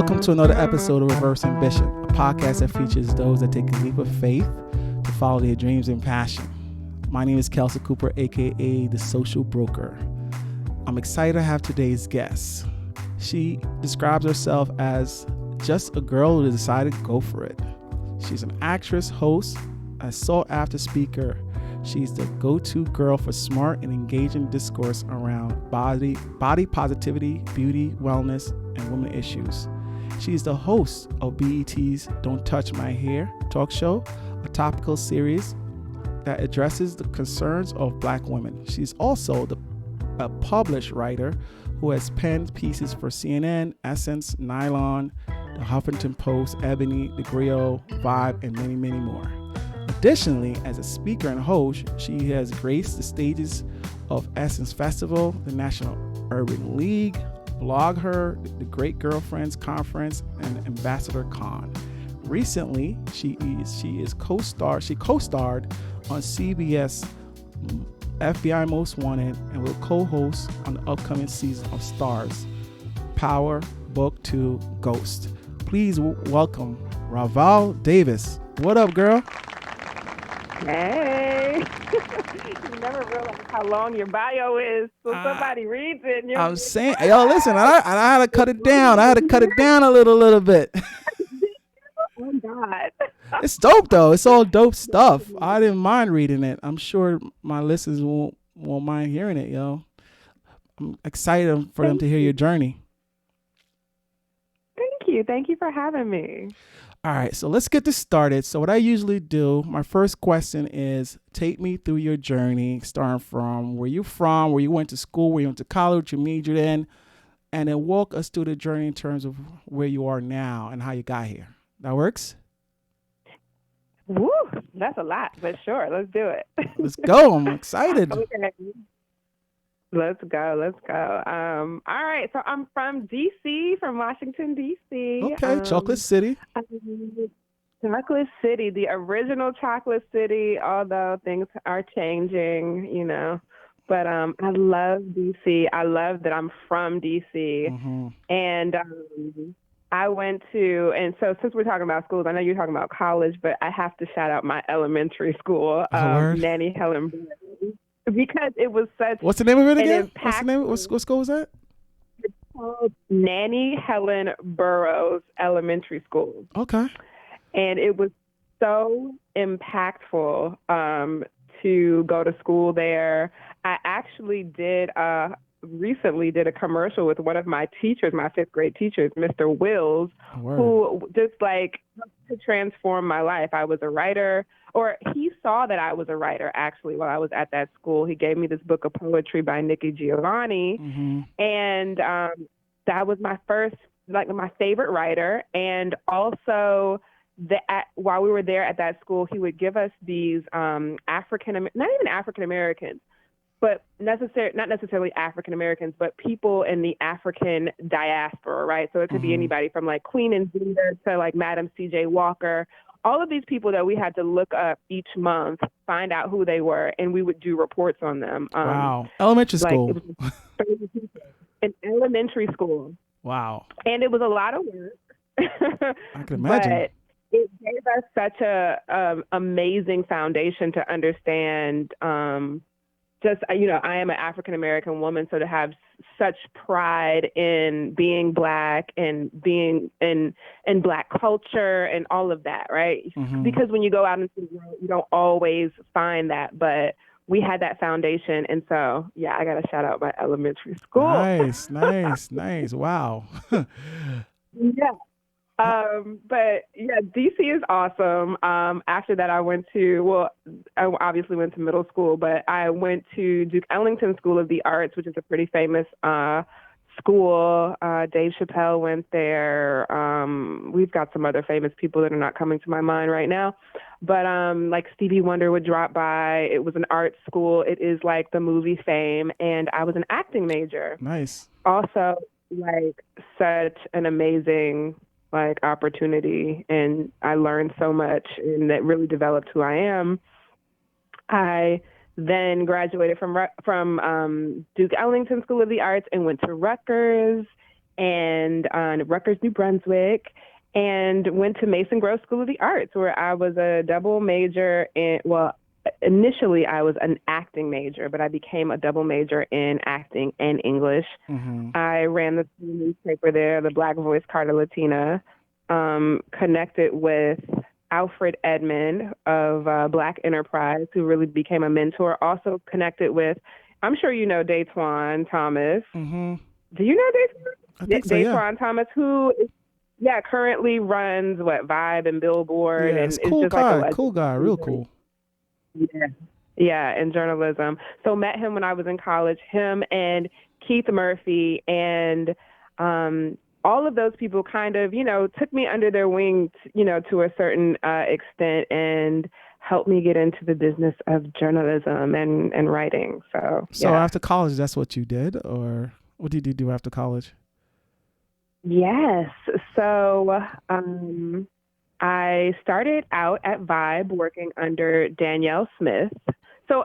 Welcome to another episode of Reverse Ambition, a podcast that features those that take a leap of faith to follow their dreams and passion. My name is Kelsey Cooper, aka The Social Broker. I'm excited to have today's guest. She describes herself as just a girl who decided to go for it. She's an actress, host, a sought-after speaker. She's the go-to girl for smart and engaging discourse around body positivity, beauty, wellness, and women issues. She's the host of BET's Don't Touch My Hair talk show, a topical series that addresses the concerns of Black women. She's also a published writer who has penned pieces for CNN, Essence, Nylon, The Huffington Post, Ebony, The Griot, Vibe, and many, many more. Additionally, as a speaker and host, she has graced the stages of Essence Festival, the National Urban League, Blog Her, the Great Girlfriends Conference, and Ambassador Con. Recently, she co-starred on CBS FBI Most Wanted and will co-host on the upcoming season of Stars, Power, Book 2, Ghost. Please welcome Raval Davis. What up, girl? Hey, you never realize how long your bio is, so somebody reads it. And I'm saying, yo, listen, I had to cut it down. I had to cut it down a little bit. Oh God, it's dope though. It's all dope stuff. I didn't mind reading it. I'm sure my listeners won't mind hearing it, yo. I'm excited for them to hear your journey. Thank you for having me. All right, so let's get this started. So what I usually do, my first question is take me through your journey, starting from where you went to school, where you went to college, you majored in, and then walk us through the journey in terms of where you are now and how you got here. That works? Woo, that's a lot, but sure, let's do it. Let's go. I'm excited. Okay. Let's go. All right. So I'm from D.C., from Washington, D.C. Okay, Chocolate City. Chocolate City, the original Chocolate City, although things are changing, you know. But I love D.C. I love that I'm from D.C. Mm-hmm. And I went to, and so since we're talking about schools, I know you're talking about college, but I have to shout out my elementary school, Nanny Helen Burroughs. Because it was such. What's the name of it again? What's the name? What school was that? It's called Nanny Helen Burroughs Elementary School. Okay. And it was so impactful to go to school there. I actually recently did a commercial with one of my teachers, my fifth grade teachers, Mr. Wills, who just helped to transform my life. I was a writer, or he saw that I was a writer actually while I was at that school. He gave me this book of poetry by Nikki Giovanni, and that was my first, my favorite writer. And also, while we were there at that school, he would give us these not even African Americans, but not necessarily African Americans, but people in the African diaspora, right? So it could be anybody from like Queen Nzinga to like Madam C.J. Walker. All of these people that we had to look up each month, find out who they were, and we would do reports on them. Wow. Elementary school. In elementary school. Wow. And it was a lot of work. I can imagine. But it gave us such a amazing foundation to understand I am an African-American woman, so to have such pride in being Black and being in Black culture and all of that, right? Mm-hmm. Because when you go out into the world, you don't always find that, but we had that foundation. And so, yeah, I got to shout out my elementary school. Nice. Wow. Yeah. But yeah, DC is awesome. After that, I obviously went to middle school, but I went to Duke Ellington School of the Arts, which is a pretty famous school. Dave Chappelle went there. We've got some other famous people that are not coming to my mind right now, but like Stevie Wonder would drop by. It was an art school. It is like the movie Fame, and I was an acting major. Nice. Also, like such an amazing opportunity, and I learned so much, and that really developed who I am. I then graduated from Duke Ellington School of the Arts and went to Rutgers, and Rutgers, New Brunswick, and went to Mason Grove School of the Arts, where I was a double major in, well, initially I was an acting major, but I became a double major in acting and English. Mm-hmm. I ran the newspaper there, the Black Voice Carta Latina, connected with Alfred Edmond of Black Enterprise, who really became a mentor. Also connected with, I'm sure you know Detours Thomas. Mm-hmm. Do you know Detours? I think so, yeah. Detours Thomas, who is, currently runs Vibe and Billboard, Yeah, and it's is cool just like a guy. legend. Cool guy. Real cool. Yeah. Yeah, in journalism. So met him when I was in college, him and Keith Murphy, and all of those people kind of, took me under their wing, to a certain extent, and helped me get into the business of journalism and writing. So after college, that's what you did, or what did you do after college? Yes. So I started out at Vibe working under Danielle Smith. So,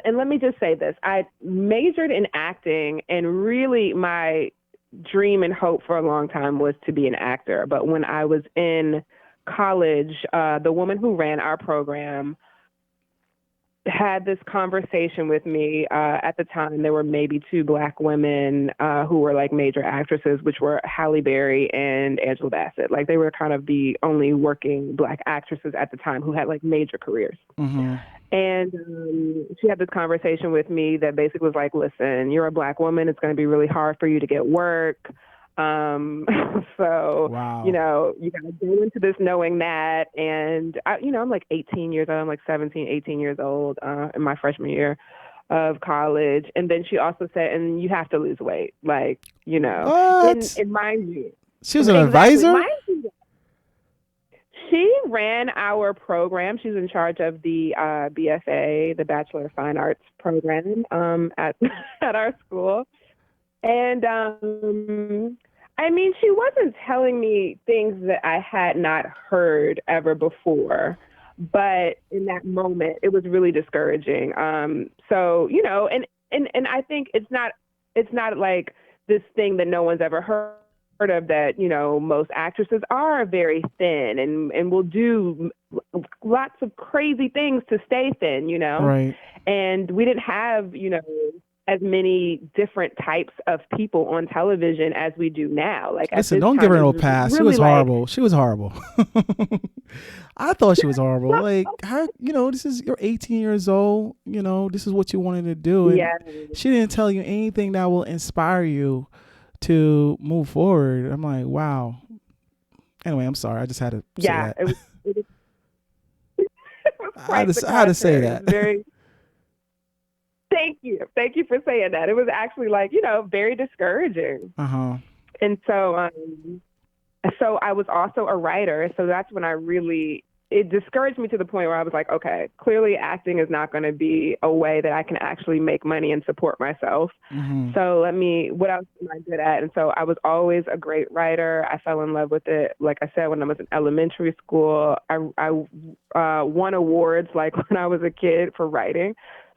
and let me just say this. I majored in acting, and really my dream and hope for a long time was to be an actor. But when I was in college, the woman who ran our program had this conversation with me. At the time, there were maybe two Black women who were like major actresses, which were Halle Berry and Angela Bassett. Like, they were kind of the only working Black actresses at the time who had like major careers. Mm-hmm. And she had this conversation with me that basically was like, listen, you're a Black woman. It's going to be really hard for you to get work. So, wow. you got to go into this knowing that. And, I'm like 18 years old. I'm like 17, 18 years old in my freshman year of college. And then she also said, and you have to lose weight. Like, What? in mind you. She was an advisor? Mind you, she ran our program. She's in charge of the BFA, the Bachelor of Fine Arts program at our school. And she wasn't telling me things that I had not heard ever before. But in that moment, it was really discouraging. So, and I think it's not like this thing that no one's ever heard of, that, most actresses are very thin and will do lots of crazy things to stay thin, Right. And we didn't have, as many different types of people on television as we do now. Like, listen, don't give her no pass. Really, she was horrible. She was horrible. I thought she was horrible. Like, how, this is, you're 18 years old. This is what you wanted to do. And she didn't tell you anything that will inspire you to move forward. I'm like, wow. Anyway, I'm sorry. I just had to say that. It was I had to say that. Thank you for saying that. It was actually very discouraging. Uh-huh. And so I was also a writer. So that's when it discouraged me to the point where I was like, okay, clearly acting is not going to be a way that I can actually make money and support myself. Mm-hmm. So what else am I good at? And so I was always a great writer. I fell in love with it. Like I said, when I was in elementary school, I won awards like when I was a kid for writing.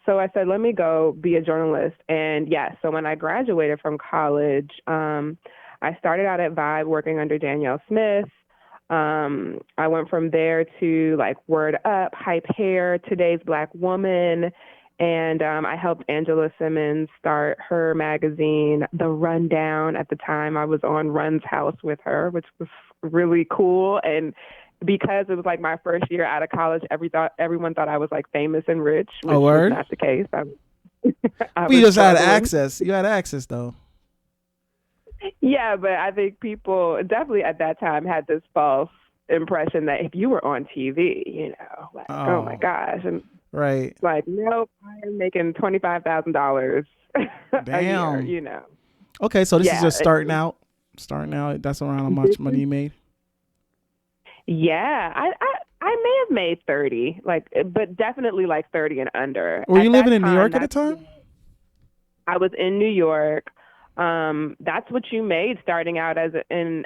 So I said, let me go be a journalist. And so when I graduated from college, I started out at Vibe working under Danielle Smith. I went from there to Word Up, Hype Hair, Today's Black Woman. And I helped Angela Simmons start her magazine, The Rundown. At the time, I was on Run's House with her, which was really cool. And because it was my first year out of college, everyone thought I was famous and rich, which was not the case. You just had access. You had access, though. Yeah, but I think people definitely at that time had this false impression that if you were on TV, oh my gosh, and right, nope, I am making $25,000 a year. Okay, so this is just starting out. That's around how much money you made. Yeah, I may have made 30, but definitely 30 and under. Were you living in New York at the time? I was in New York. That's what you made starting out as an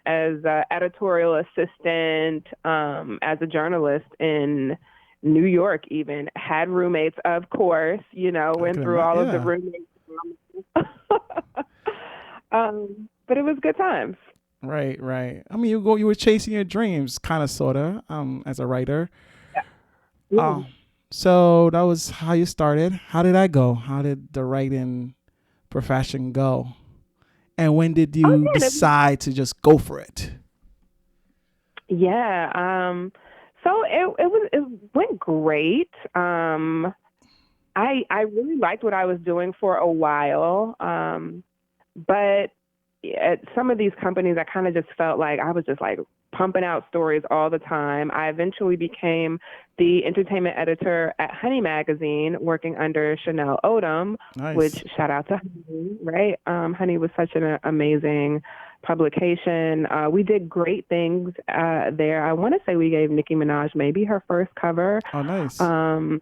editorial assistant, as a journalist in New York. Even had roommates, of course. Went through all of the roommates. but it was good times. Right, right. I mean, you were chasing your dreams, kind of, sorta, as a writer. Yeah. Oh, so that was how you started. How did that go? How did the writing profession go? And when did Oh you yeah, decide to just go for it? yeah. So it went great. I really liked what I was doing for a while. But at some of these companies, I kind of just felt like I was just like pumping out stories all the time. I eventually became the entertainment editor at Honey Magazine, working under Chanel Odom, which Nice. shout out to Honey, right? Honey was such an amazing publication. We did great things there. I want to say we gave Nicki Minaj maybe her first cover. Oh, nice. Um,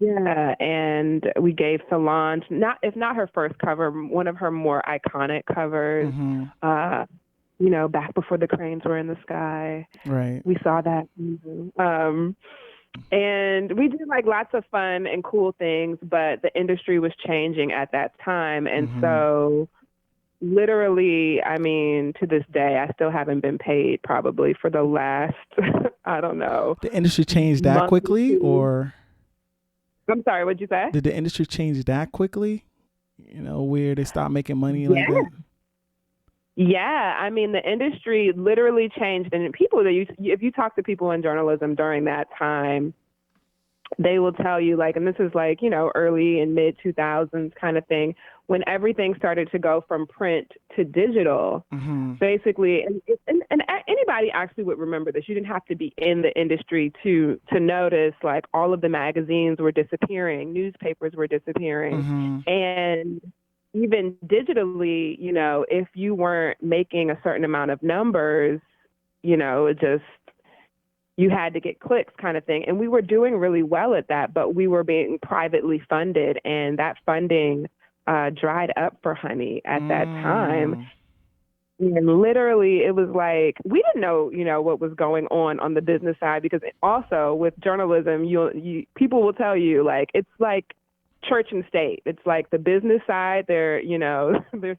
yeah, and we gave Solange, not if not her first cover, one of her more iconic covers. Mm-hmm. Uh, back before the cranes were in the sky. Right. We saw that. And we did like lots of fun and cool things, but the industry was changing at that time, and Mm-hmm. so literally, I mean, to this day, I still haven't been paid probably for the last, I don't know, The industry changed that month or quickly, two. or I'm sorry, what'd you say? did the industry change that quickly? Where they stopped making money like Yeah. that? Yeah, I mean the industry literally changed, and people that if you talk to people in journalism during that time, they will tell you like, and this is like early and mid 2000s kind of thing, when everything started to go from print to digital. Mm-hmm. Basically, and anybody actually would remember this. You didn't have to be in the industry to notice like all of the magazines were disappearing, newspapers were disappearing, Mm-hmm. and even digitally, if you weren't making a certain amount of numbers, it just you had to get clicks kind of thing. And we were doing really well at that, but we were being privately funded, and that funding dried up for Honey at that time. Mm. And literally, it was like we didn't know, what was going on the business side, because also with journalism, people will tell you like it's like church and state. It's like the business side. There's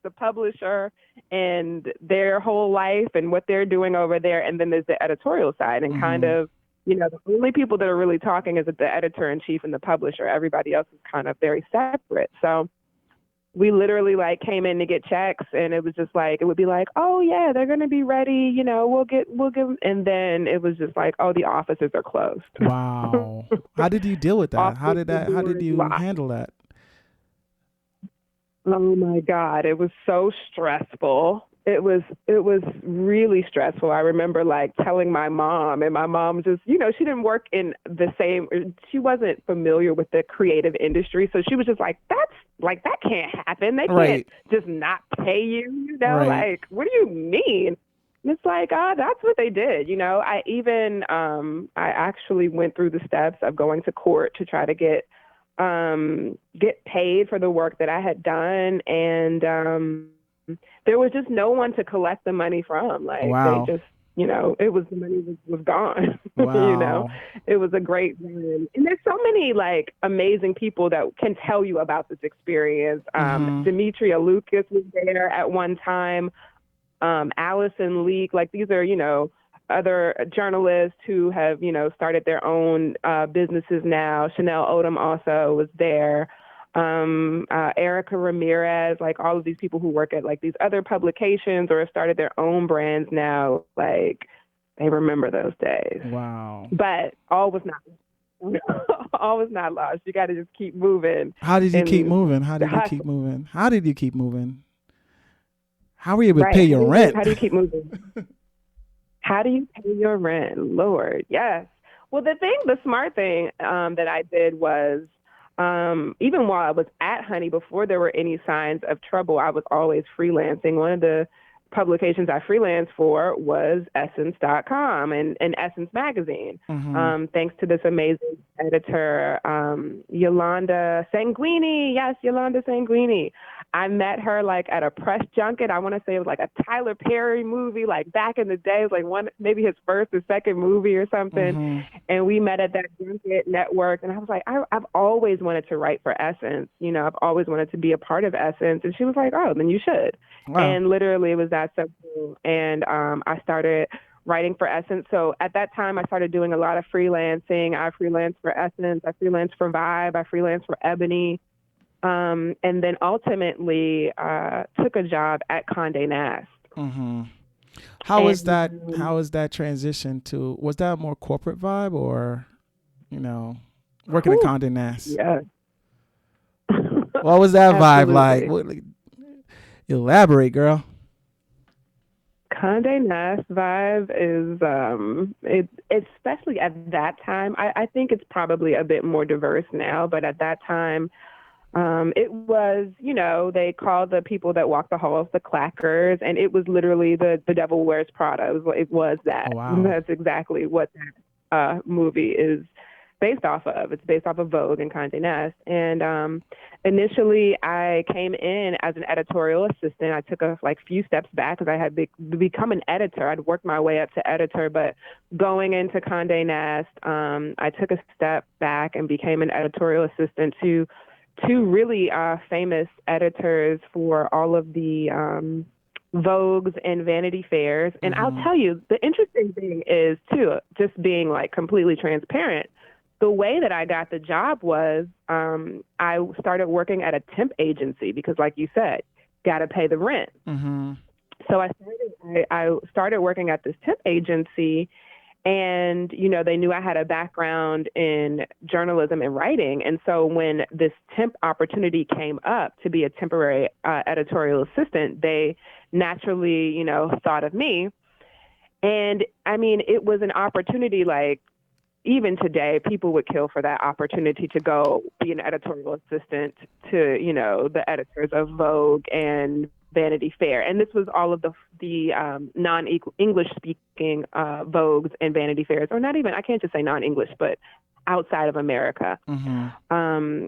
the publisher and their whole life and what they're doing over there, and then there's the editorial side. And kind Mm-hmm. of, the only people that are really talking is the editor in chief and the publisher. Everybody else is kind of very separate. So we literally like came in to get checks, and it was just like it would be like, oh yeah, they're gonna be ready, we'll give, and then it was just like, oh, the offices are closed. Wow. How did you deal with that? How Office did that? How did doors you locked. handle that? Oh my God, it was so stressful. It was really stressful. I remember like telling my mom, and my mom just, she didn't work in the same, she wasn't familiar with the creative industry. So she was just like, that can't happen. They can't Right. just not pay you, Right. like, what do you mean? And it's like, that's what they did. I actually went through the steps of going to court to try to get paid for the work that I had done, and there was just no one to collect the money from. Like they Wow. just, it was the money was gone. Wow. It was a great run, and there's so many like amazing people that can tell you about this experience. Mm-hmm. Demetria Lucas was there at one time. Allison Leak, like these are, other journalists who have, started their own businesses now. Chanel Odom also was there. Erica Ramirez, like all of these people who work at like these other publications or have started their own brands now, like they remember those days. Wow. But all was not all was not lost. You got to just keep moving How did you keep and moving? How did you keep hustle. moving? How did you keep moving? How were you able to Right? pay your rent? How do you keep moving? How do you pay your rent? Lord, yes. Well, the smart thing that I did was, even while I was at Honey, before there were any signs of trouble, I was always freelancing. One of the publications I freelanced for was Essence.com and Essence Magazine. Mm-hmm. Thanks to this amazing editor, Yolanda Sanguini. Yes, Yolanda Sanguini. I met her like at a press junket. I want to say it was like a Tyler Perry movie, like back in the day. It was like one, maybe his first or second movie or something. Mm-hmm. And we met at that junket network. And I was like, I've always wanted to write for Essence. You know, I've always wanted to be a part of Essence. And she was like, oh, then you should. Wow. And literally it was that simple. And I started writing for Essence. So at that time, I started doing a lot of freelancing. I freelanced for Essence. I freelanced for Vibe. I freelanced for Ebony. And then ultimately took a job at Condé Nast. Mm-hmm. How was that? How was that transition to? Was that a more corporate vibe, or working at Condé Nast? Yeah. What was that vibe like? Absolutely. Elaborate, girl. Condé Nast vibe is especially at that time. I think it's probably a bit more diverse now, but at that time, it was, they called the people that walk the halls the clackers, and it was literally the Devil Wears Prada. It was that. Oh wow. That's exactly what that movie is based off of. It's based off of Vogue and Condé Nast. And initially, I came in as an editorial assistant. I took a few steps back because I had become an editor. I'd worked my way up to editor, but going into Condé Nast, I took a step back and became an editorial assistant to two really famous editors for all of the Vogues and Vanity Fairs. And Mm-hmm. I'll tell you, the interesting thing is, too, just being completely transparent, the way that I got the job was I started working at a temp agency because, like you said, got to pay the rent. Mm-hmm. So I started working at this temp agency. And, they knew I had a background in journalism and writing. And so when this temp opportunity came up to be a temporary editorial assistant, they naturally, thought of me. And I mean, it was an opportunity even today, people would kill for that opportunity to go be an editorial assistant to, the editors of Vogue and Vanity Fair. And this was all of the non-English speaking Vogues and Vanity Fairs, or not even, I can't just say non-English, but outside of America. Mm-hmm.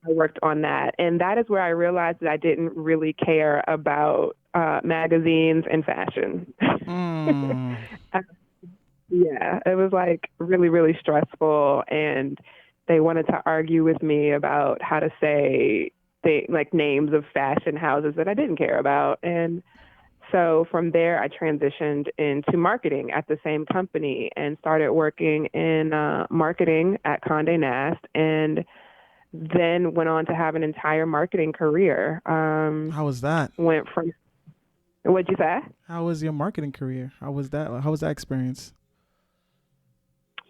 I worked on that. And that is where I realized that I didn't really care about magazines and fashion. Mm. Yeah, it was really, really stressful. And they wanted to argue with me about how to say names of fashion houses that I didn't care about. And so from there, I transitioned into marketing at the same company and started working in marketing at Condé Nast, and then went on to have an entire marketing career. How was that? Went from, what'd you say? How was your marketing career? How was that? How was that experience?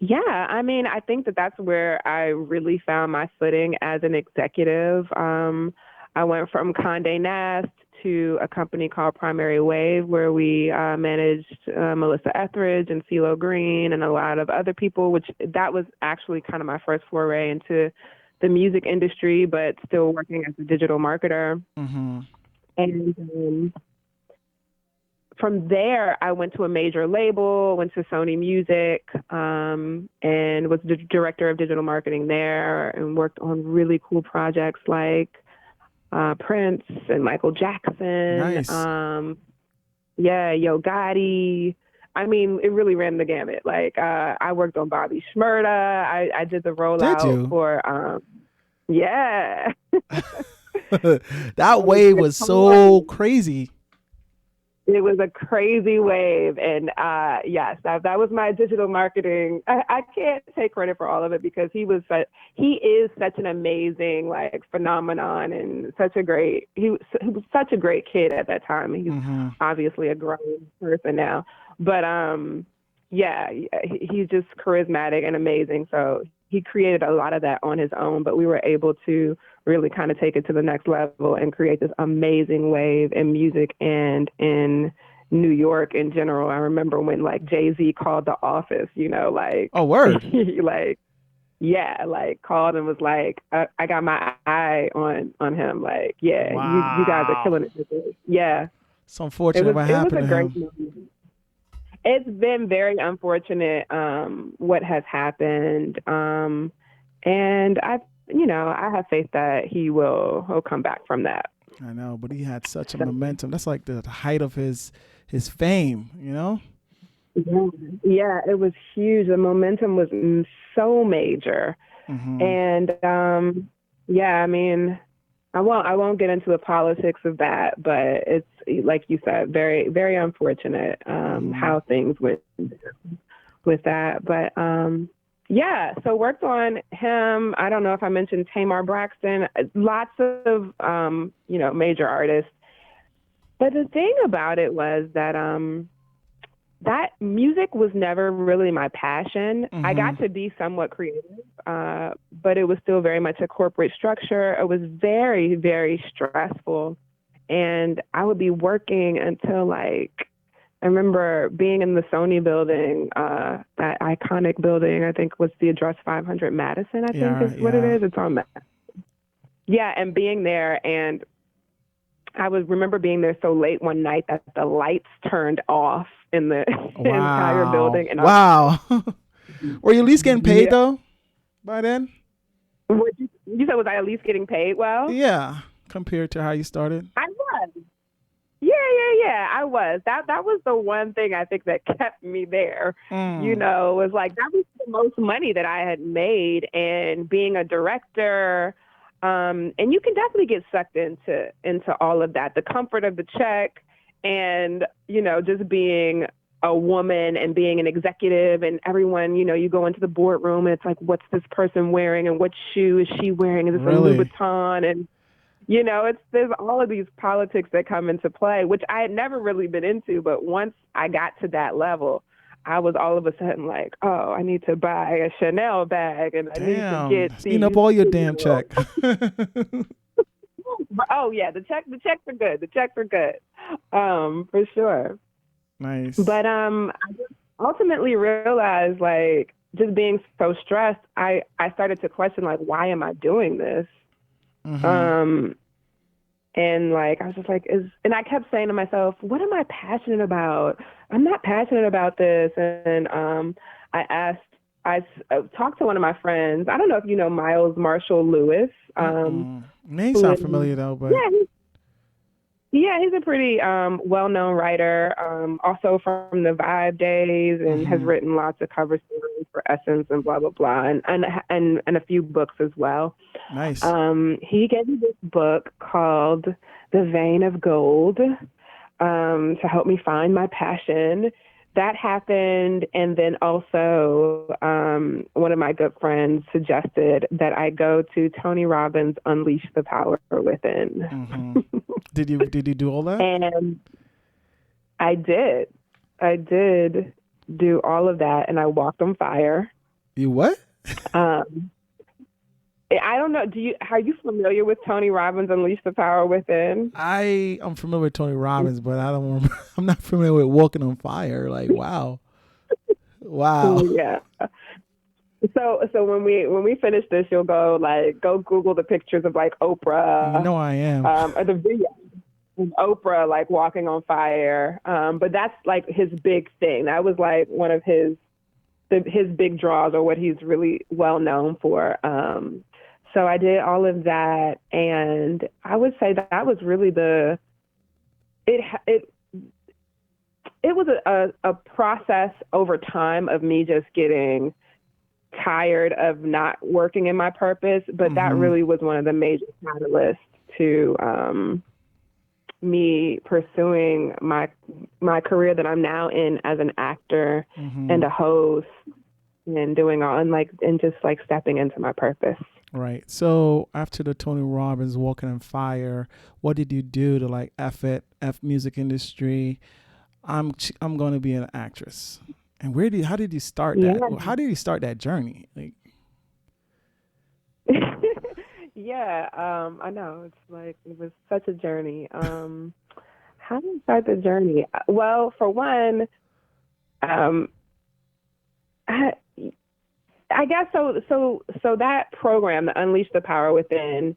Yeah, I mean, I think that that's where I really found my footing as an executive. I went from Condé Nast to a company called Primary Wave, where we managed Melissa Etheridge and CeeLo Green and a lot of other people, which that was actually kind of my first foray into the music industry, but still working as a digital marketer. Mm-hmm. And from there, I went to a major label, went to Sony Music, and was the director of digital marketing there, and worked on really cool projects like Prince and Michael Jackson. Nice. Yo Gotti. I mean, it really ran the gamut. I worked on Bobby Shmurda. I did the rollout Did you? for, yeah. That wave was so crazy. It was a crazy wave. And yes, that was my digital marketing. I can't take credit for all of it because he is such an amazing phenomenon, and he was such a great kid at that time. He's obviously a grown person now. But yeah, he's just charismatic and amazing. So he created a lot of that on his own, but we were able to really kind of take it to the next level and create this amazing wave in music and in New York in general. I remember when Jay-Z called The Office, Oh, word. Called and was I got my eye on him. Yeah, wow. you guys are killing it with this. Yeah. It's unfortunate what happened to him. Moment. It's been very unfortunate what has happened. And I have faith that he'll come back from that. I know, but he had such a So, momentum. That's like the height of his fame, yeah, yeah, it was huge. The momentum was so major. Hmm. And yeah, I mean, I won't get into the politics of that, but it's like you said, very very unfortunate Hmm. how things went with that. But yeah, so worked on him. I don't know if I mentioned Tamar Braxton. Lots of major artists. But the thing about it was that that music was never really my passion. I Hmm. got to be somewhat creative, but it was still very much a corporate structure. It was very, very stressful. And I would be working until like, I remember being in the Sony building, that iconic building, I think was the address 500 Madison, I think is Yeah, what it yeah. is. It's on that. Yeah, and being there and I would remember being there so late one night that the lights turned off in the entire Wow. building, and I was like, Wow. Were you at least getting paid "Yeah." though by then? You said was I at least getting paid well? Yeah, compared to how you started. I was. Yeah, yeah, yeah. I was. That was the one thing I think that kept me there. Mm. Was like that was the most money that I had made, and being a director. And you can definitely get sucked into all of that. The comfort of the check, and just being a woman and being an executive, and everyone, you go into the boardroom and it's like, what's this person wearing, and what shoe is she wearing? Is this a Really? Louboutin? And there's all of these politics that come into play, which I had never really been into. But once I got to that level, I was all of a sudden like, oh, I need to buy a Chanel bag, and I need to Damn. get That's eating up these. all your damn check. Oh yeah, the checks are good. The checks are good, for sure. Nice. But I just ultimately realized, like, just being so stressed, I started to question, like, why am I doing this? Mm-hmm. Um, And like I was just like, and I kept saying to myself, what am I passionate about? I'm not passionate about this. And I asked, talked to one of my friends. I don't know if you know Miles Marshall Lewis. Mm-mm. Name Who sound is familiar though, but yeah, he's a pretty well-known writer. Also from the Vibe days, and has mm-hmm. written lots of cover stories for Essence and blah blah blah, and a few books as well. Nice. He gave me this book called The Vein of Gold, to help me find my passion. That happened. And then also, one of my good friends suggested that I go to Tony Robbins' Unleash the Power Within. Mm-hmm. Did you do all that? And I did. I did do all of that, and I walked on fire. You what? Um, I don't know. Are you familiar with Tony Robbins' Unleash the Power Within? I'm familiar with Tony Robbins, but I don't remember, I'm not familiar with Walking on Fire. Like, wow. Wow. Yeah. So when we finish this, you'll go Google the pictures of like You Oprah, know I am. or the video of Oprah like walking on fire. But that's like his big thing. That was like one of his big draws, or what he's really well known for. So I did all of that, and I would say that was really it it it was a process over time of me just getting tired of not working in my purpose, but that Mm-hmm. really was one of the major catalysts to me pursuing my career that I'm now in as an actor Mm-hmm. and a host, and doing all and just like stepping into my purpose. Right. So after the Tony Robbins Walking on Fire, what did you do to like F music industry? I'm going to be an actress. And how did you start Yeah. that? How did you start that journey? Like, Yeah, I know. It's like it was such a journey. How did I start the journey? Well, for one, um, I, I guess so. So that program, the Unleash the Power Within,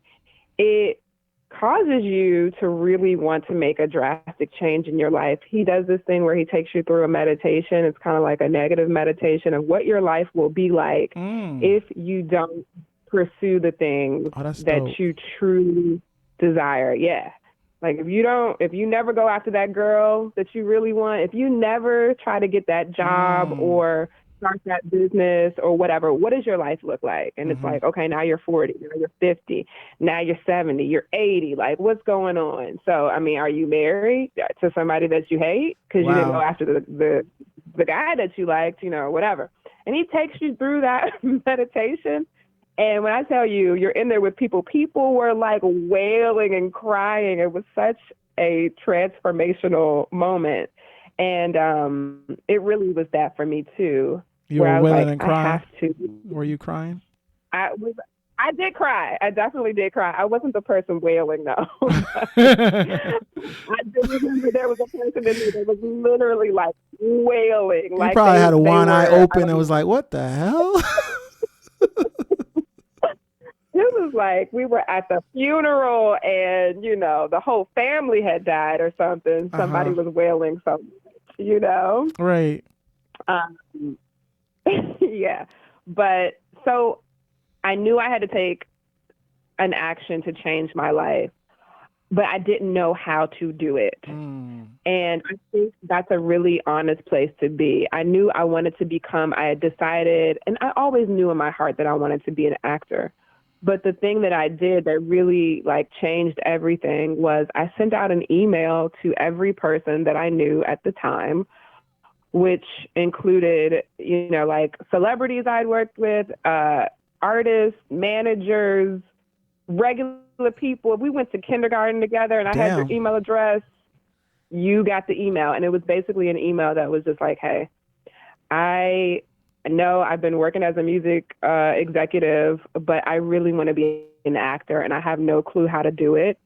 it causes you to really want to make a drastic change in your life. He does this thing where he takes you through a meditation. It's kind of like a negative meditation of what your life will be like mm, if you don't pursue the things oh, that's that dope. you truly desire. Yeah. Like if you never go after that girl that you really want, if you never try to get that job or start that business or whatever, what does your life look like? And it's like, okay, now you're 40, now you're 50, now you're 70, you're 80. Like, what's going on? So, I mean, are you married to somebody that you hate because you didn't go after the guy that you liked, whatever. And he takes you through that meditation. And when I tell you, you're in there with people were like wailing and crying. It was such a transformational moment. And it really was that for me, too. You were wailing and crying? I have to. Were you crying? I did cry. I definitely did cry. I wasn't the person wailing, though. I did remember there was a person in there that was literally like wailing. You probably had one eye open and was like, what the hell? It was like we were at the funeral and, the whole family had died or something. Somebody was wailing so much, Right. Yeah. But so I knew I had to take an action to change my life, but I didn't know how to do it. And I think that's a really honest place to be. I knew I wanted to I had decided, and I always knew in my heart that I wanted to be an actor. But the thing that I did that really changed everything was I sent out an email to every person that I knew at the time, which included, celebrities I'd worked with, artists, managers, regular people. We went to kindergarten together and I had your email address. You got the email. And it was basically an email that was just like, hey, I know I've been working as a music executive, but I really want to be an actor and I have no clue how to do it.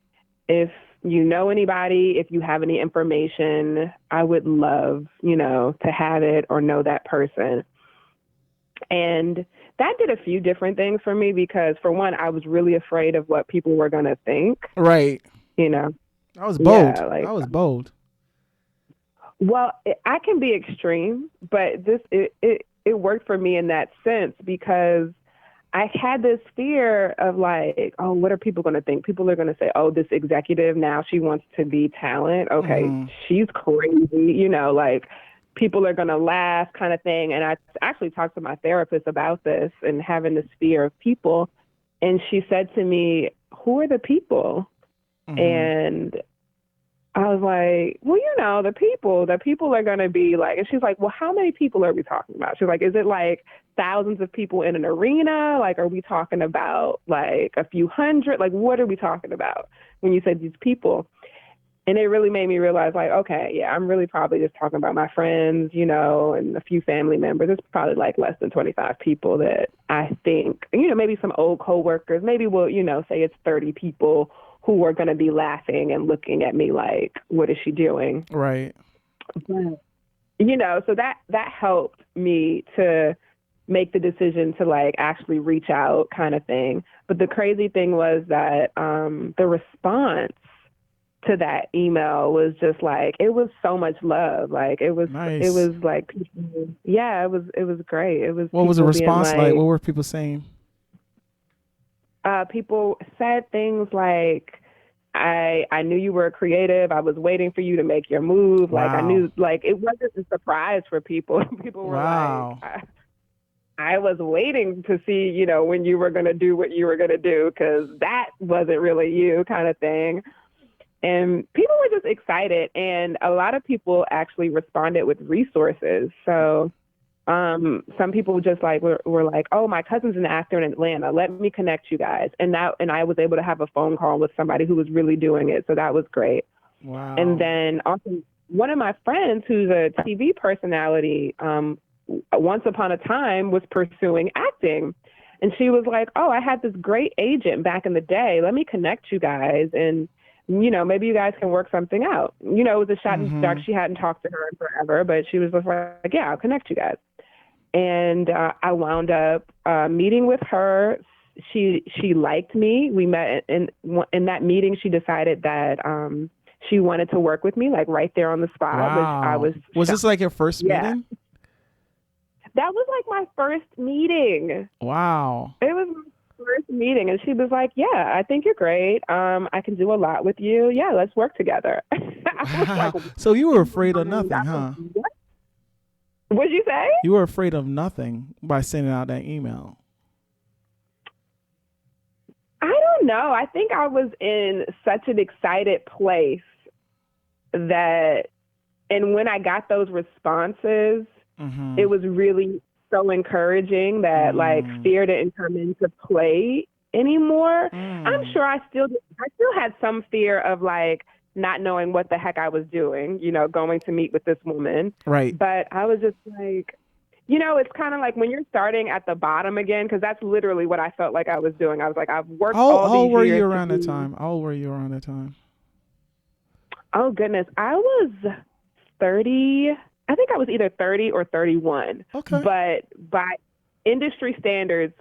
If you know anybody, if you have any information, I would love, to have it or know that person. And that did a few different things for me because, for one, I was really afraid of what people were going to think. Right. That was bold. That was bold. Well, I can be extreme, but it worked for me in that sense because I had this fear of oh, what are people going to think? People are going to say, oh, this executive, now she wants to be talent. Okay, she's crazy, people are going to laugh kind of thing. And I actually talked to my therapist about this and having this fear of people. And she said to me, who are the people? And I was like, well, the people are going to be and she's like, well, how many people are we talking about? She's like, is it thousands of people in an arena? Are we talking about a few hundred? What are we talking about when you say these people? And it really made me realize okay, yeah, I'm really probably just talking about my friends, and a few family members. It's probably less than 25 people that I think, maybe some old coworkers, maybe we'll, say it's 30 people who are going to be laughing and looking at me what is she doing? Right. But, so that helped me to make the decision to actually reach out kind of thing. But the crazy thing was that the response to that email was just it was so much love. It was, nice. It was yeah, it was great. It was. What was the response like? What were people saying? People said things like, I knew you were creative. I was waiting for you to make your move. Wow. I knew, it wasn't a surprise for people. People were I was waiting to see, when you were going to do what you were going to do, because that wasn't really you kind of thing. And people were just excited. And a lot of people actually responded with resources. So some people just were like, oh, my cousin's an actor in Atlanta. Let me connect you guys. And I was able to have a phone call with somebody who was really doing it. So that was great. Wow. And then also one of my friends who's a TV personality, once upon a time was pursuing acting. And she was like, oh, I had this great agent back in the day. Let me connect you guys. And, maybe you guys can work something out. It was a shot in the dark. She hadn't talked to her in forever, but she was just like, yeah, I'll connect you guys. And I wound up meeting with her. She liked me. We met in that meeting. She decided that she wanted to work with me, right there on the spot. Wow. Which was this your first meeting? That was my first meeting. Wow. It was first meeting, and she was like, "Yeah, I think you're great. I can do a lot with you. Yeah, let's work together." I was like, Wow. So you were in my afraid of mind, nothing, I was, huh? "What? What'd you say?" You were afraid of nothing by sending out that email. I don't know. I think I was in such an excited place that, and when I got those responses, Mm-hmm. it was really so encouraging that like Mm. fear didn't come into play anymore. I'm Mm. sure I still had some fear of like not knowing what the heck I was doing, going to meet with this woman. Right. But I was just like, it's kind of like when you're starting at the bottom again, because that's literally what I felt like I was doing. I was like, I've worked all How old these were you years to around that be. time? How old were you around that time? Oh goodness, I was 30. I think I was either 30 or 31. Okay. But by industry standards,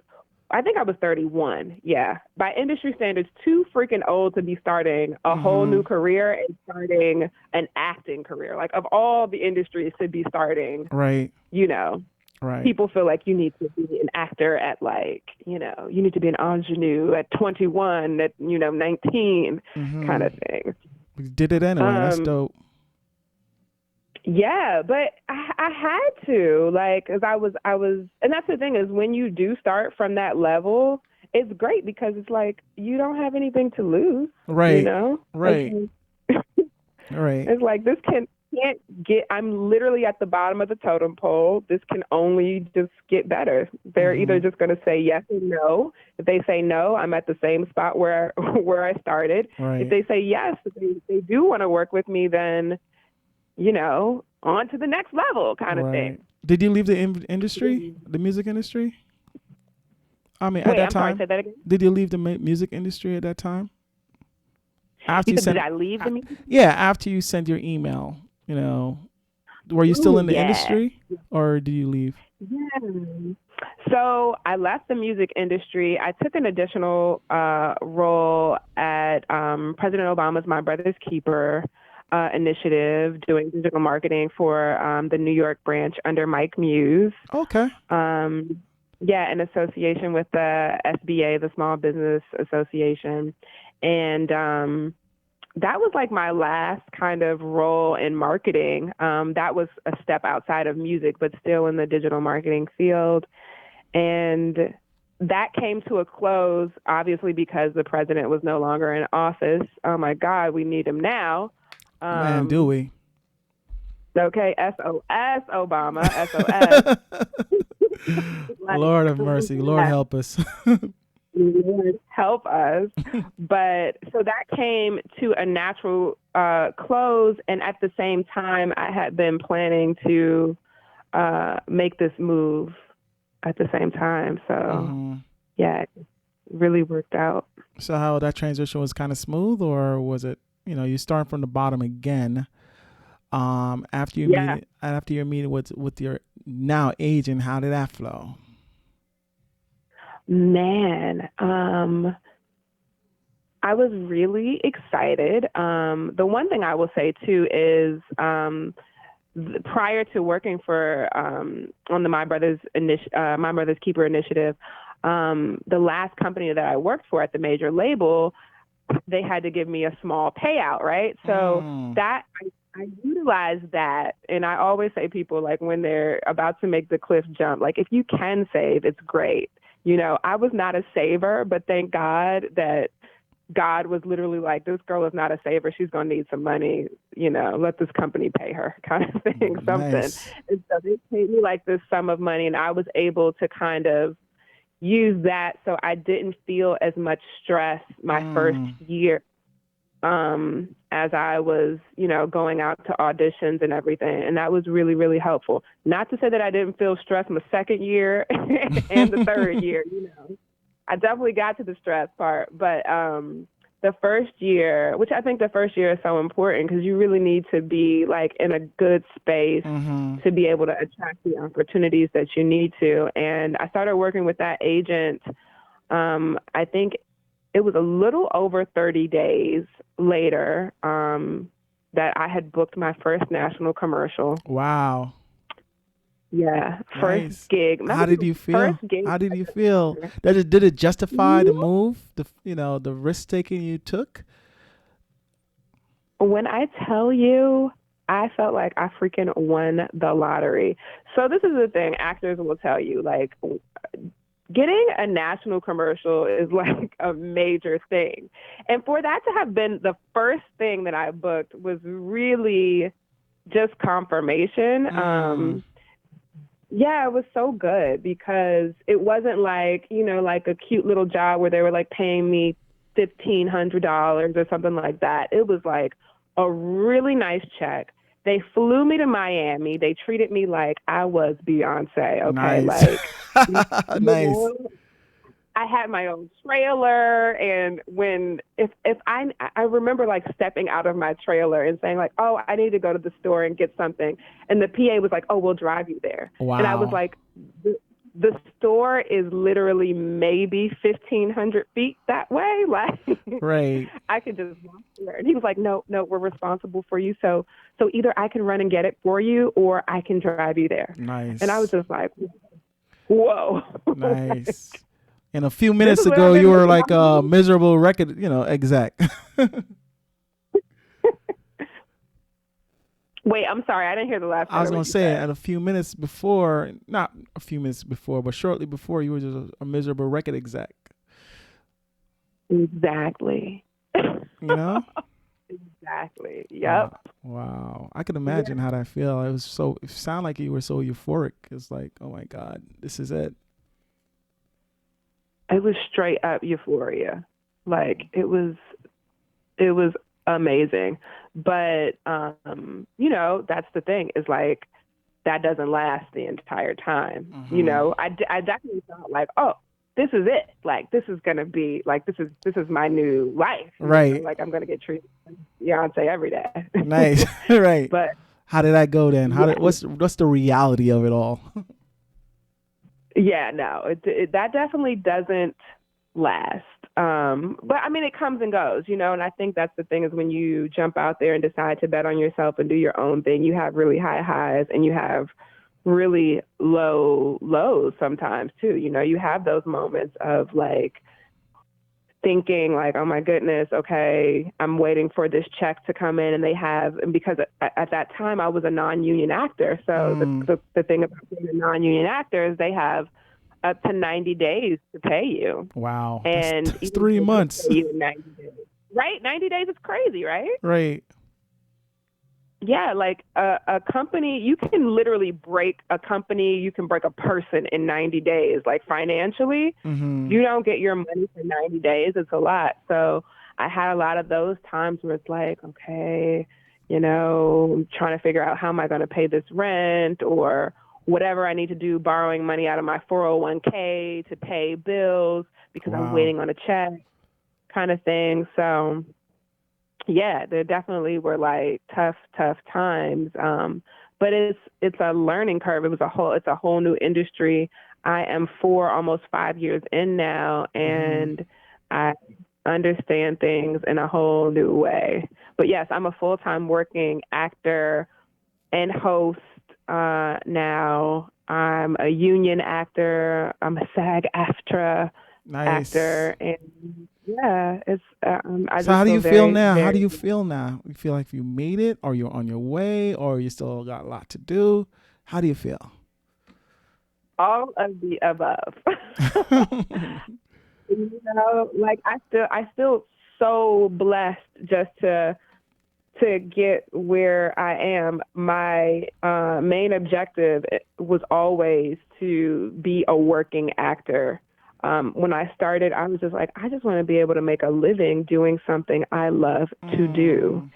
I think I was 31. Yeah. By industry standards, too freaking old to be starting a whole Mm-hmm. new career and starting an acting career. Like, of all the industries to be starting, Right. you know, Right. people feel like you need to be an actor at like, you need to be an ingenue at 21, at, 19 kind Mm-hmm. of thing. You did it anyway. That's Um, dope. Yeah, but I had to, like, cause I was, and that's the thing is when you do start from that level, it's great because it's like you don't have anything to lose, you Right. know? Right. Right. It's like this can't get. I'm literally at the bottom of the totem pole. This can only just get better. They're Mm-hmm. either just going to say yes or no. If they say no, I'm at the same spot where where I started. If Right. they say yes, if they do want to work with me, then on to the next level kind of thing. Right. Did you leave the industry, the music industry? I mean, at Wait, that I'm sorry, time, say that again. did you leave the music industry at that time? After You you said, did sent, I leave the music? yeah, after you sent your email, were you still Ooh, in the yeah. industry, or did you leave? Yeah. So I left the music industry. I took an additional role at President Obama's My Brother's Keeper initiative, doing digital marketing for the New York branch under Mike Muse. Okay. Yeah, in association with the SBA, the Small Business Association. And that was like my last kind of role in marketing. That was a step outside of music, but still in the digital marketing field. And that came to a close, obviously, because the president was no longer in office. Oh my God, we need him now. Man, do we? Okay, SOS, Obama, SOS. Like, Lord have mercy. Lord help us. Lord help us. But so that came to a natural close. And at the same time, I had been planning to make this move at the same time. So, hmm yeah, it really worked out. So how that transition was kind of smooth, or was it, you start from the bottom again? Yeah. After your meeting with your now agent, how did that flow? Man, I was really excited. The one thing I will say too is prior to working for on the My Brother's Keeper initiative, the last company that I worked for at the major label, they had to give me a small payout, right? So Mm. that I utilized that, and I always say people like when they're about to make the cliff jump, like if you can save, it's great. I was not a saver, but thank God that God was literally like, this girl is not a saver. She's going to need some money. Let this company pay her kind of thing, something. Nice. And so they paid me like this sum of money, and I was able to kind of use that so I didn't feel as much stress my first Mm. year as I was, going out to auditions and everything. And that was really, really helpful. Not to say that I didn't feel stressed my second year and the third year, I definitely got to the stress part, but the first year, which I think the first year is so important because you really need to be like in a good space Mm-hmm. to be able to attract the opportunities that you need to. And I started working with that agent. I think it was a little over 30 days later that I had booked my first national commercial. Wow. Yeah, first Nice. gig. How Remember did the you first feel? gig? How did you feel? Did it justify the move? The risk taking you took? When I tell you, I felt like I freaking won the lottery. So this is the thing actors will tell you, like getting a national commercial is like a major thing. And for that to have been the first thing that I booked was really just confirmation. Mm, Yeah, it was so good because it wasn't like, like a cute little job where they were like paying me $1,500 or something like that. It was like a really nice check. They flew me to Miami. They treated me like I was Beyonce. Okay. nice. Like, you Nice. know, I had my own trailer, and if I remember like stepping out of my trailer and saying like, "Oh, I need to go to the store and get something," and the PA was like, "Oh, we'll drive you there," and I was Wow. like, "The store is literally maybe 1,500 feet that way. Like, Right. I could just walk there." And he was like, "No, no, we're responsible for you. So either I can run and get it for you, or I can drive you there." And I was Nice. just like, "Whoa." Nice. And a few This minutes is what I've ago, been you were missing like all a week. miserable record, exec. Wait, I'm sorry. I didn't hear the last I part was of gonna what you say, said. at a few minutes before, not a few minutes before, but shortly before, you were just a miserable record exec. Exactly. You know? Exactly. Yep. Wow. Wow. I could Yeah. imagine how that feel. It sounded like you were so euphoric. It's like, oh my God, this is it. It was straight up euphoria. Like it was amazing. But that's the thing is like that doesn't last the entire time. Hmm. I definitely felt like, oh, this is it. Like this is gonna be like this is my new life. Right. Like I'm gonna get treated like Beyonce every day. Nice. Right. But How did that go then? yeah, What's the reality of it all? yeah, no, that definitely doesn't last. But I mean, it comes and goes, and I think that's the thing is when you jump out there and decide to bet on yourself and do your own thing, you have really high highs and you have really low lows sometimes too. You have those moments of like thinking like, oh my goodness, okay, I'm waiting for this check to come in, and and because at that time I was a non-union actor, so Mm, the thing about being a non-union actor is they have up to 90 days to pay you, wow. and That's even three if they don't months. pay you in 90 days, right? 90 days is crazy, right? Right. Yeah, like a company, you can literally break a company, you can break a person in 90 days. Like financially, Hmm. you don't get your money for 90 days. It's a lot. So I had a lot of those times where it's like, okay, I'm trying to figure out how am I going to pay this rent or whatever I need to do, borrowing money out of my 401k to pay bills because I'm Wow. waiting on a check kind of thing. So yeah, there definitely were like tough times. But it's a learning curve. It's a whole new industry. I am almost 5 years in now, Hmm. and I understand things in a whole new way. But yes, I'm a full time working actor and host now. I'm a union actor. I'm a SAG-AFTRA Nice. actor, and yeah, it's I So just how do feel you feel very, now? How do very you feel now? You feel like you made it, or you're on your way, or you still got a lot to do? How do you feel? all of the above. Like I feel so blessed just to get where I am. My main objective was always to be a working actor. When I started, I was just like, I just want to be able to make a living doing something I love to do. Mm.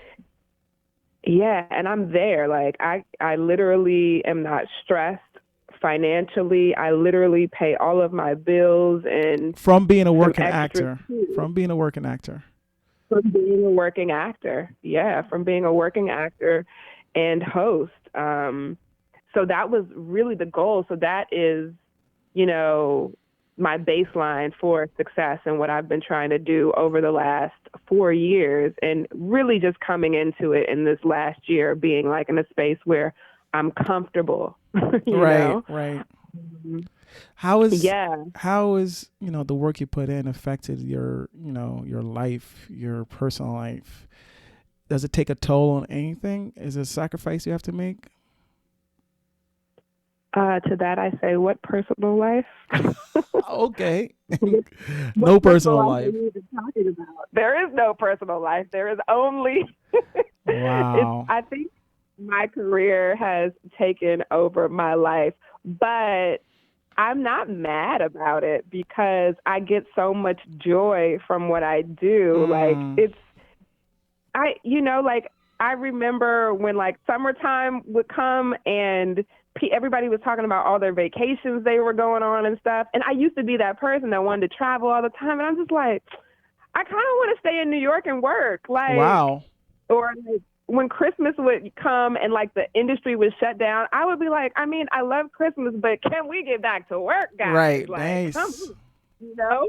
Yeah, and I'm there. Like I literally am not stressed financially. I literally pay all of my bills and From being a some working extras actor. too From being a working actor. from being a working actor. Yeah, from being a working actor and host. So that was really the goal. So that is, you know, my baseline for success and what I've been trying to do over the last 4 years, and really just coming into it in this last year, being like in a space where I'm comfortable, you Right, know? right. Mhm. How is Yeah. how is the work you put in affected your your life, your personal life? Does it take a toll on anything? Is it a sacrifice you have to make? To that I say, what personal life? Okay. what, what No personal personal life are life. you even talking about? There is no personal life. There is only it's Wow. I think my career has taken over my life, but I'm not mad about it because I get so much joy from what I do. Like Mm, like I remember when like summertime would come and everybody was talking about all their vacations they were going on and stuff. And I used to be that person that wanted to travel all the time. And I'm just like, I kind of want to stay in New York and work. Like, wow. or like when Christmas would come and like the industry was shut down, I would be like, I mean, I love Christmas, but can we get back to work, guys? Right. Like, come Nice. on, you know?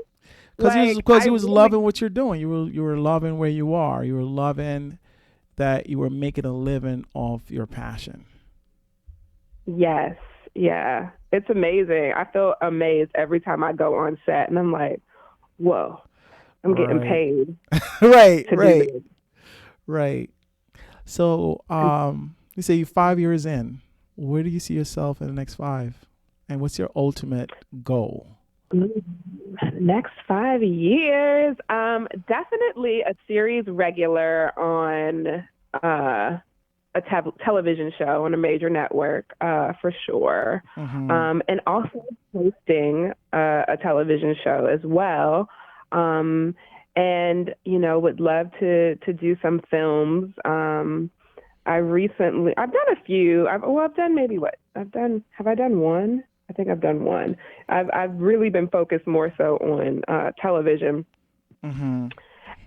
Cause you was Like, because I you was really, loving what you're doing. You were loving where you are. You were loving that you were making a living off your passion. yes, yeah. It's amazing. I feel amazed every time I go on set and I'm like, whoa, I'm getting Right. paid Right. to do Right. this. Right. So, you say you're 5 years in. Where do you see yourself in the next five? And what's your ultimate goal? Next 5 years, definitely a series regular on a television show on a major network, for sure, Mm-hmm. and also hosting a television show as well. And would love to do some films. I've done a few. I've done maybe what have I done one? I think I've done one. I've really been focused more so on television, Mm-hmm.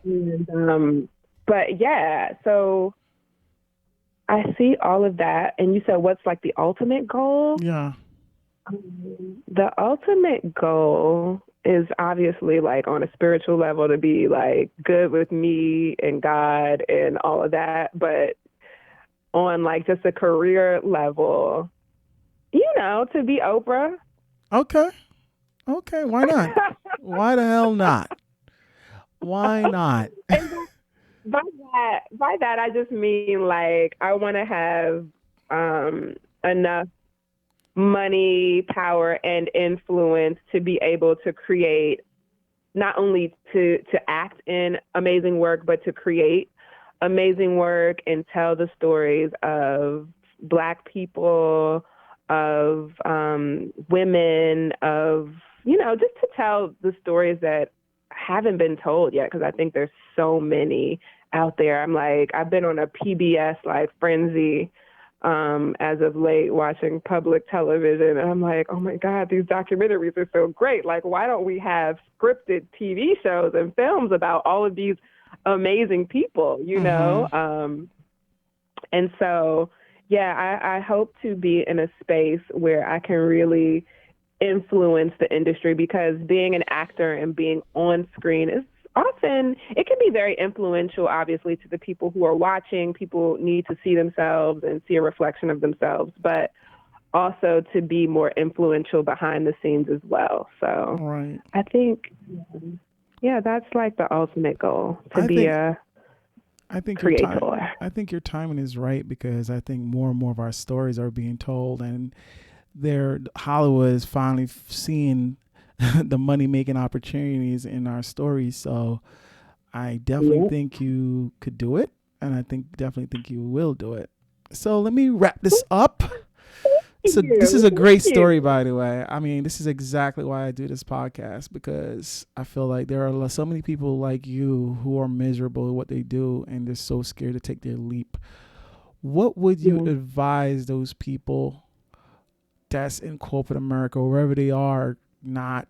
and but yeah. So I see all of that. And you said what's like the ultimate goal? Yeah. The ultimate goal is obviously like on a spiritual level to be like good with me and God and all of that, but on like just a career level, to be Oprah. Okay. Okay. Why not? Why the hell not? Why not? And by that, I just mean like I want to have enough money, power, and influence to be able to create not only to act in amazing work, but to create amazing work and tell the stories of Black people, of women, of just to tell the stories that haven't been told yet. Because I think there's so many out there. I've been on a PBS like frenzy as of late watching public television. And I'm like, oh my God, these documentaries are so great. Like, why don't we have scripted TV shows and films about all of these amazing people, Mm-hmm. And so, yeah, I hope to be in a space where I can really influence the industry because being an actor and being on screen is often it can be very influential obviously to the people who are watching. People need to see themselves and see a reflection of themselves, but also to be more influential behind the scenes as well. So Right. I think yeah, that's like the ultimate goal, to I be think a I think your time creator. I think your timing is right because I think more and more of our stories are being told, and Hollywood is finally seeing the money making opportunities in our stories. So I definitely Yeah. think you could do it, and I definitely think you will do it. So let me wrap this up. Thank So this is you. a Thank great story, you. by the way. I mean, this is exactly why I do this podcast because I feel like there are so many people like you who are miserable at what they do and they're so scared to take their leap. What would you Yeah. advise those people that's in corporate America, wherever they are, not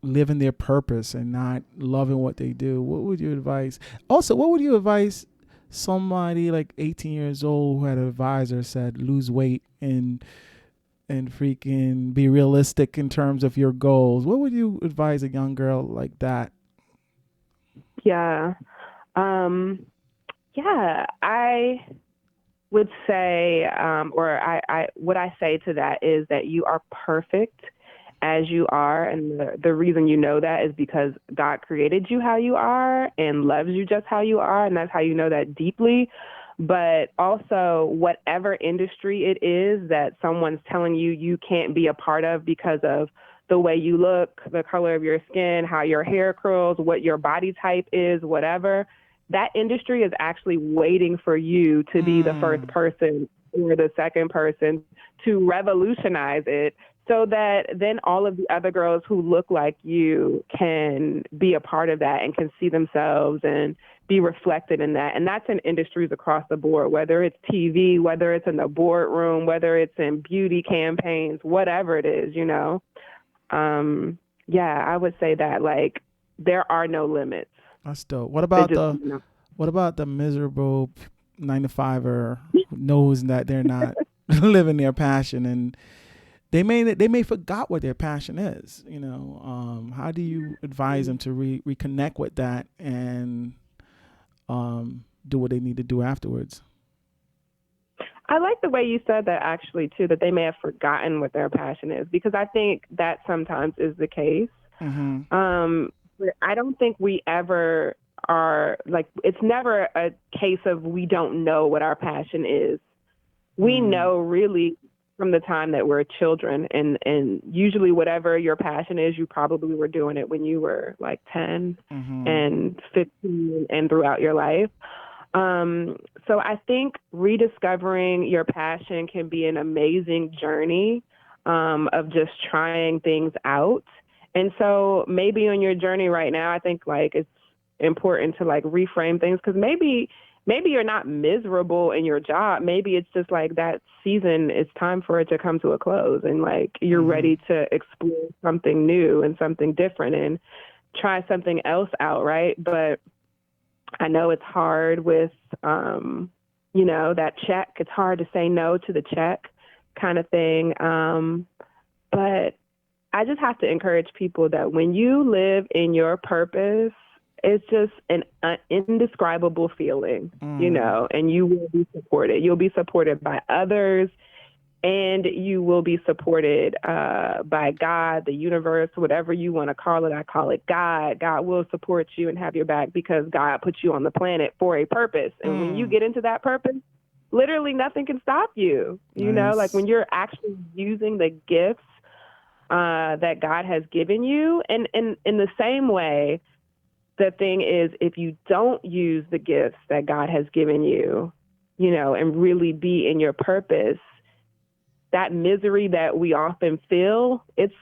living their purpose and not loving what they do? What would you advise? Also, what would you advise somebody like 18 years old who had an advisor said lose weight and freaking be realistic in terms of your goals? What would you advise a young girl like that? Yeah. Um, yeah, I would say, what I say to that is that you are perfect as you are. And the reason you know that is because God created you how you are and loves you just how you are. And that's how you know that deeply. But also, whatever industry it is that someone's telling you you can't be a part of because of the way you look, the color of your skin, how your hair curls, what your body type is, whatever, that industry is actually waiting for you to be the first person or the second person to revolutionize it, so that then all of the other girls who look like you can be a part of that and can see themselves and be reflected in that. And that's in industries across the board, whether it's TV, whether it's in the boardroom, whether it's in beauty campaigns, whatever it is, you know. Yeah, I would say that, like, there are no limits. That's dope. What about the miserable 9-to-5er who knows that they're not living their passion, and they may forgot what their passion is, you know? How do you advise them to reconnect with that and do what they need to do afterwards? I like the way you said that, actually, too, that they may have forgotten what their passion is, because I think that sometimes is the case. But I don't think we ever are, like, it's never a case of we don't know what our passion is. We know really from the time that we're children, and usually whatever your passion is, you probably were doing it when you were like 10 and 15 and throughout your life. So I think rediscovering your passion can be an amazing journey of just trying things out. And so maybe on your journey right now, I think, like, it's important to, like, reframe things, because maybe you're not miserable in your job. Maybe it's just like that season, it's time for it to come to a close, and, like, you're ready to explore something new and something different and try something else out, right? But I know it's hard with, you know, that check. It's hard to say no to the check kind of thing. But I just have to encourage people that when you live in your purpose, it's just an indescribable feeling, you know, and you will be supported. You'll be supported by others, and you will be supported by God, the universe, whatever you want to call it. I call it God. God will support you and have your back, because God put you on the planet for a purpose. And when you get into that purpose, literally nothing can stop you. You know, like, when you're actually using the gifts that God has given you. And in the same way, the thing is, if you don't use the gifts that God has given you, you know, and really be in your purpose, that misery that we often feel, it's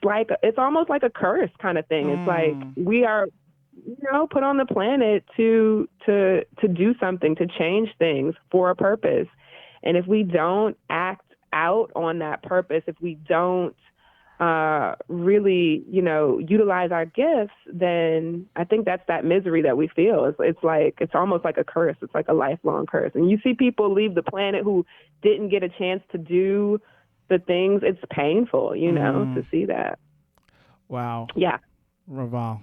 almost like a curse kind of thing. It's like we are, you know, put on the planet to do something, to change things for a purpose. And if we don't act out on that purpose, if we don't really, you know, utilize our gifts, then I think that's that misery that we feel. It's almost like a curse. It's like a lifelong curse. And you see people leave the planet who didn't get a chance to do the things. It's painful, you know, to see that. Wow. Yeah. Raval,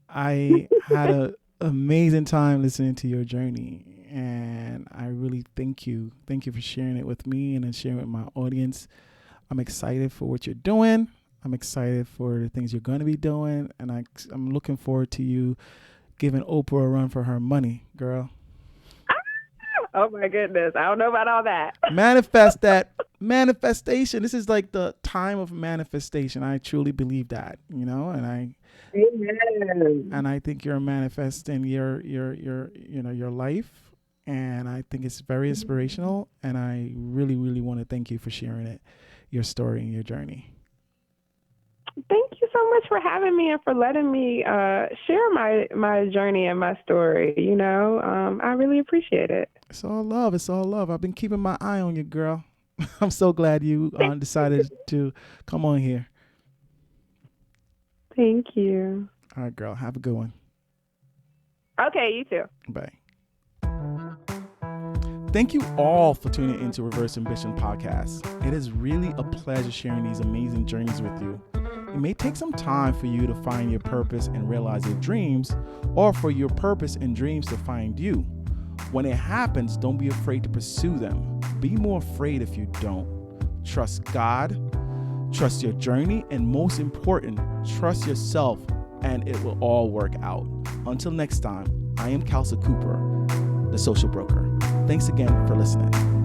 I had an amazing time listening to your journey, and I really thank you. Thank you for sharing it with me and then sharing it with my audience. I'm excited for what you're doing. I'm excited for the things you're going to be doing, and I'm looking forward to you giving Oprah a run for her money, girl. Oh my goodness. I don't know about all that. Manifest that. Manifestation. This is like the time of manifestation. I truly believe that, you know, and I think you're manifesting your you know, your life, and I think it's very inspirational, and I really, really want to thank you for sharing it, your story and your journey. Thank you so much for having me and for letting me share my journey and my story. You know, I really appreciate it. It's all love. It's all love. I've been keeping my eye on you, girl. I'm so glad you decided to come on here. Thank you. All right, girl. Have a good one. Okay, you too. Bye. Thank you all for tuning into Reverse Ambition Podcast. It is really a pleasure sharing these amazing journeys with you. It may take some time for you to find your purpose and realize your dreams, or for your purpose and dreams to find you. When it happens, don't be afraid to pursue them. Be more afraid if you don't. Trust God, trust your journey, and most important, trust yourself, and it will all work out. Until next time, I am Kelsey Cooper, the Social Broker. Thanks again for listening.